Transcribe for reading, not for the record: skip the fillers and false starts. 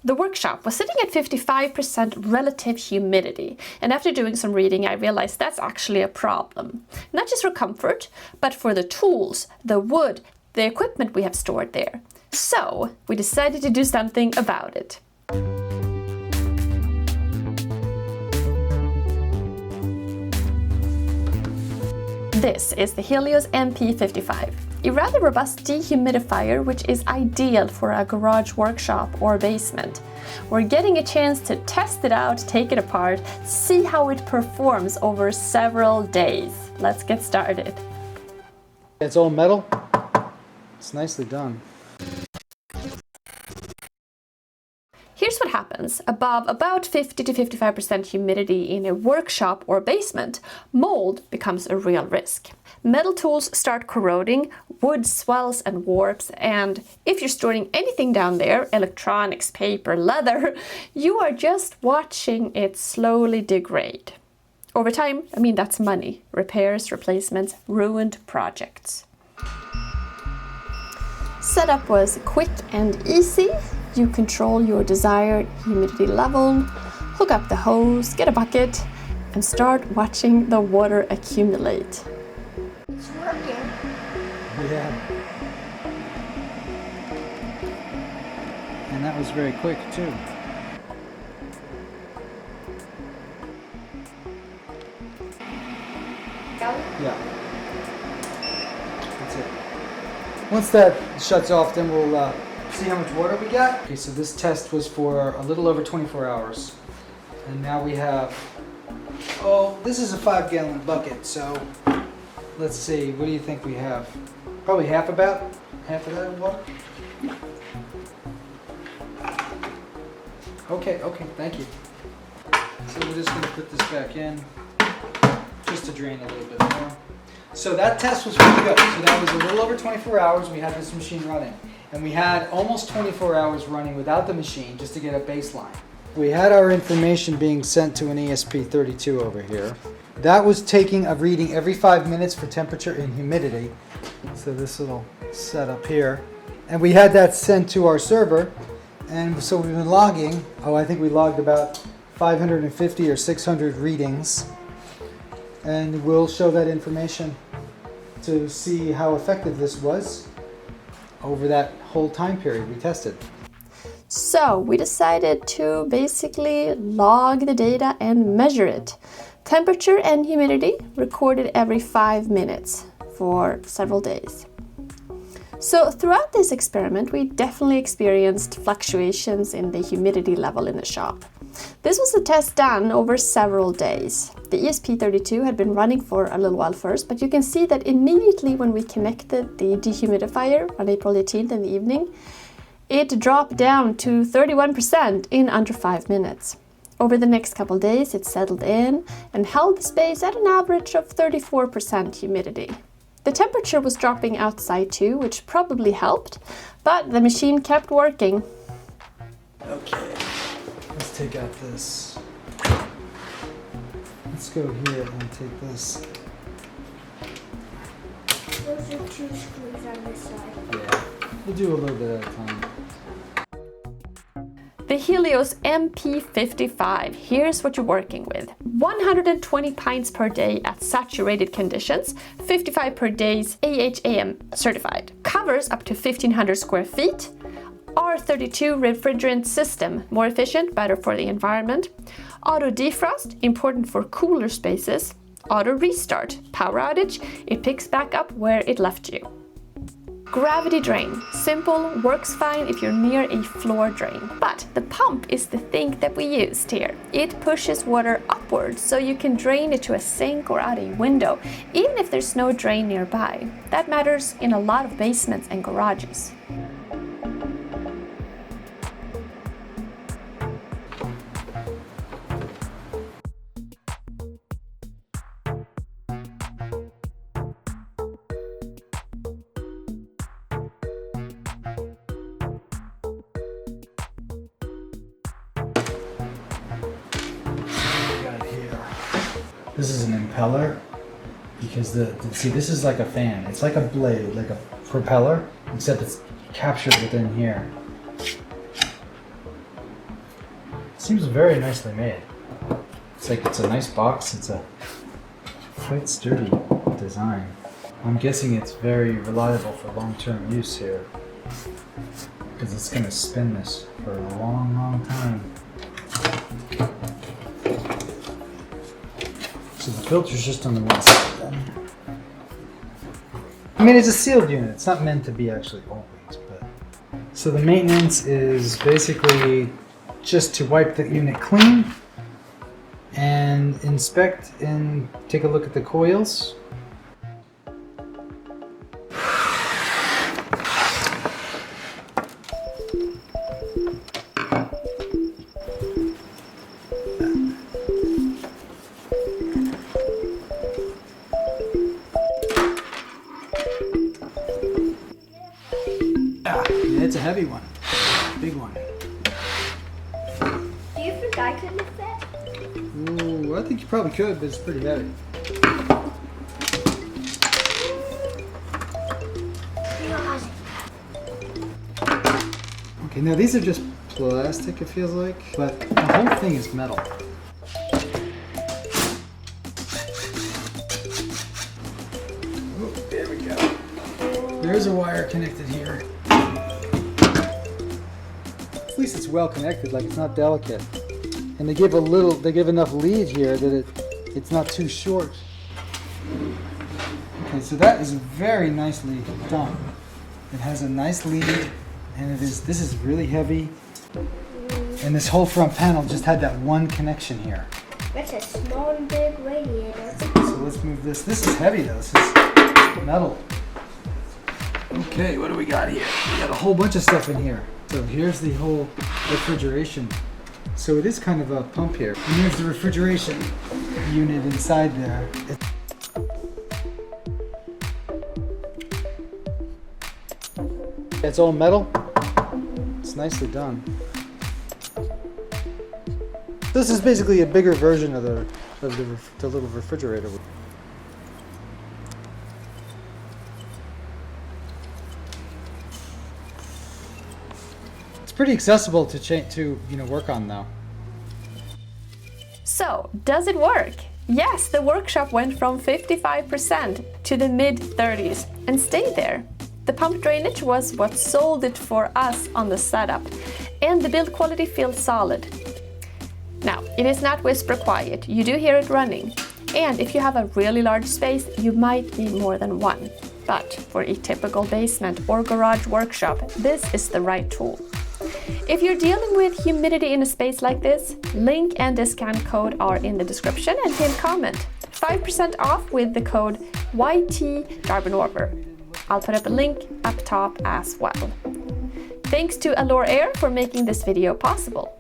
The workshop was sitting at 55% relative humidity, and after doing some reading I realized that's actually a problem. Not just for comfort, but for the tools, the wood, the equipment we have stored there. So we decided to do something about it. This is the Helios MP55, a rather robust dehumidifier which is ideal for a garage workshop or basement. We're getting a chance to test it out, take it apart, see how it performs over several days. Let's get started. It's all metal. It's nicely done. Here's what happens. Above about 50 to 55% humidity in a workshop or basement, mold becomes a real risk. Metal tools start corroding, wood swells and warps, and if you're storing anything down there, electronics, paper, leather, you are just watching it slowly degrade. Over time, that's money. Repairs, replacements, ruined projects. Setup was quick and easy. You control your desired humidity level, hook up the hose, get a bucket, and start watching the water accumulate. It's working. Yeah. And that was very quick too. Yeah. That's it. Once that shuts off, then we'll see how much water we got. Okay, so this test was for a little over 24 hours. And now we have, this is a 5-gallon bucket, so let's see, what do you think we have? Probably half of that water? Okay, thank you. So we're just gonna put this back in, just to drain a little bit more. So that test was pretty good. So that was a little over 24 hours we had this machine running. And we had almost 24 hours running without the machine just to get a baseline. We had our information being sent to an ESP32 over here. That was taking a reading every 5 minutes for temperature and humidity. So this little setup here. And we had that sent to our server. And so we've been logging, I think we logged about 550 or 600 readings. And we'll show that information to see how effective this was over that whole time period we tested. So we decided to basically log the data and measure it. Temperature and humidity recorded every 5 minutes for several days. So throughout this experiment, we definitely experienced fluctuations in the humidity level in the shop. This was a test done over several days. The ESP32 had been running for a little while first, but you can see that immediately when we connected the dehumidifier on April 18th in the evening, it dropped down to 31% in under 5 minutes. Over the next couple days, it settled in and held the space at an average of 34% humidity. The temperature was dropping outside too, which probably helped, but the machine kept working. Okay, let's take out this. Let's go here and take this. Those are 2 screws on this side. Yeah, we'll do a little bit at a time. The Helios MP55, here's what you're working with. 120 pints per day at saturated conditions, 55 per days AHAM certified. Covers up to 1,500 square feet. R32 refrigerant system, more efficient, better for the environment. Auto defrost, important for cooler spaces. Auto restart, power outage, it picks back up where it left you. Gravity drain, simple, works fine if you're near a floor drain. But the pump is the thing that we used here. It pushes water upwards so you can drain it to a sink or out a window, even if there's no drain nearby. That matters in a lot of basements and garages. This is an impeller because see, this is like a fan. It's like a blade, like a propeller, except it's captured within here. Seems very nicely made. It's like it's a nice box. It's a quite sturdy design. I'm guessing it's very reliable for long-term use here, because it's going to spin this for a long, long time. So the filter's just on the one side then. I mean, it's a sealed unit. It's not meant to be actually always, but... So the maintenance is basically just to wipe the unit clean and inspect and take a look at the coils. Yeah, it's a heavy one, big one. Do you think I could lift that? Ooh, I think you probably could, but it's pretty heavy. Okay, now these are just plastic, it feels like, but the whole thing is metal. Oh, there we go. There's a wire connected here. At least it's well connected, like it's not delicate. And they give enough lead here that it's not too short. Okay, so that is very nicely done. It has a nice lead, and this is really heavy. And this whole front panel just had that one connection here. That's a small and big radiator. So let's move this. This is heavy though, this is metal. Okay, what do we got here? We got a whole bunch of stuff in here. So here's the whole refrigeration. So it is kind of a pump here. And here's the refrigeration unit inside there. It's all metal. It's nicely done. This is basically a bigger version of the little refrigerator. It's pretty accessible to work on now. So, does it work? Yes, the workshop went from 55% to the mid-30s and stayed there. The pump drainage was what sold it for us on the setup, and the build quality feels solid. Now, it is not whisper quiet, you do hear it running. And if you have a really large space, you might need more than one. But for a typical basement or garage workshop, this is the right tool. If you're dealing with humidity in a space like this, link and discount code are in the description and pinned comment. 5% off with the code YTDarbenWarper. I'll put up a link up top as well. Thanks to AlorAir for making this video possible.